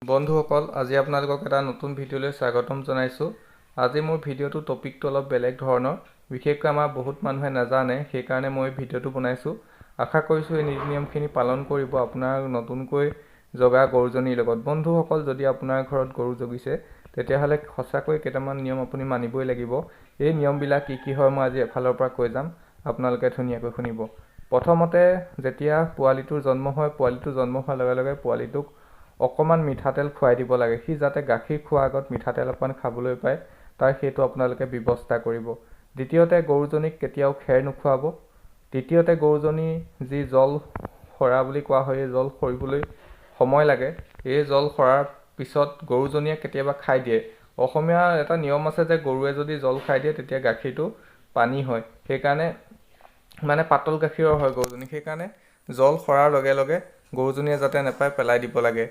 বন্ধুসকল আজি আপোনালোকক এটা নতুন ভিডিঅ'লৈ স্বাগতম জনাইছোঁ। আজি মোৰ ভিডিঅ'টো টপিকটো অলপ বেলেগ ধৰণৰ, বিশেষকৈ আমাৰ বহুত মানুহে নাজানে, সেইকাৰণে মই ভিডিঅ'টো বনাইছোঁ। আশা কৰিছোঁ এই নীতি নিয়মখিনি পালন কৰিব আপোনাৰ নতুনকৈ জগা গৰুজনীৰ লগত। বন্ধুসকল, যদি আপোনাৰ ঘৰত গৰু জগিছে তেতিয়াহ'লে সঁচাকৈ কেইটামান নিয়ম আপুনি মানিবই লাগিব। এই নিয়মবিলাক কি হয় মই আজি এফালৰ পৰা কৈ যাম, আপোনালোকে ধুনীয়াকৈ শুনিব। প্ৰথমতে যেতিয়া পোৱালিটোৰ জন্ম হয়, পোৱালিটো জন্ম হোৱাৰ লগে লগে পোৱালিটোক অকণমান মিঠাতেল খুৱাই দিব লাগে। সি যাতে গাখীৰ খোৱাৰ আগত মিঠাতেল অকণমান খাবলৈ পায়, তাৰ সেইটো আপোনালোকে ব্যৱস্থা কৰিব। দ্বিতীয়তে গৰুজনীক কেতিয়াও খেৰ নোখোৱাব। তৃতীয়তে গৰুজনী যি জল সৰা বুলি কোৱা হয়, এই জল সৰিবলৈ সময় লাগে। এই জল সৰাৰ পিছত গৰুজনীয়ে কেতিয়াবা খাই দিয়ে। অসমীয়া এটা নিয়ম আছে যে গৰুৱে যদি জল খাই দিয়ে তেতিয়া গাখীৰটো পানী হয়, সেইকাৰণে মানে পাতল গাখীৰৰ হয় গৰুজনী, সেইকাৰণে জল সৰাৰ লগে লগে গৰুজনীয়ে যাতে নাপায় পেলাই দিব লাগে।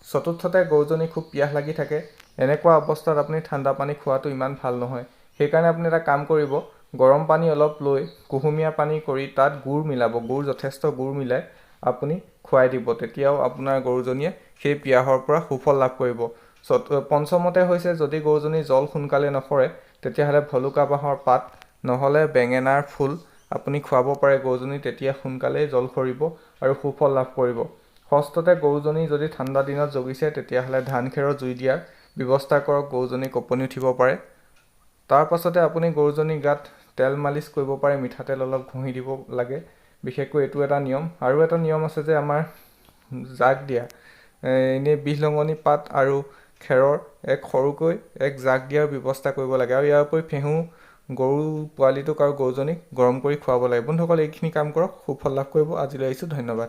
চতুৰ্থতে গৰুজনী খুব পিয়াহ লাগি থাকে, এনেকুৱা অৱস্থাত আপুনি ঠাণ্ডা পানী খোৱাটো ইমান ভাল নহয়। সেইকাৰণে আপুনি এটা কাম কৰিব, গৰম পানী অলপ লৈ কুহুমীয়া পানী কৰি তাত গুড় মিলাব, যথেষ্ট গুড় মিলাই আপুনি খুৱাই দিব, তেতিয়াও আপোনাৰ গৰুজনীয়ে সেই পিয়াহৰ পৰা সুফল লাভ কৰিব। পঞ্চমতে হৈছে, যদি গৰুজনী জল সোনকালে নসৰে তেতিয়াহ'লে ভলুকা বাঁহৰ পাত নহ'লে বেঙেনাৰ ফুল আপুনি খুৱাব পাৰে গৰুজনী, তেতিয়া সোনকালেই জল সৰিব আৰু সুফল লাভ কৰিব। ষষ্ঠতে গৰুজনী যদি ঠাণ্ডা দিনত জগিছে তেতিয়াহ'লে ধান খেৰৰ জুই দিয়াৰ ব্যৱস্থা কৰক, গৰুজনী কঁপনি উঠিব পাৰে। তাৰ পাছতে আপুনি গৰুজনীৰ গাত তেল মালিচ কৰিব পাৰে, মিঠাতেল অলপ ঘঁহি দিব লাগে, বিশেষকৈ এইটো এটা নিয়ম। আৰু এটা নিয়ম আছে যে আমাৰ জাক দিয়া, এনেই বিহলঙনি পাত আৰু খেৰৰ সৰুকৈ জাক দিয়াৰ ব্যৱস্থা কৰিব লাগে। আৰু ইয়াৰ উপৰি ফেহু গৰু পোৱালিটোক আৰু গৰুজনীক গৰম কৰি খুৱাব লাগে। বন্ধুসকল, এইখিনি কাম কৰক, সুফল লাভ কৰিব। আজিলৈ আহিছোঁ, ধন্যবাদ।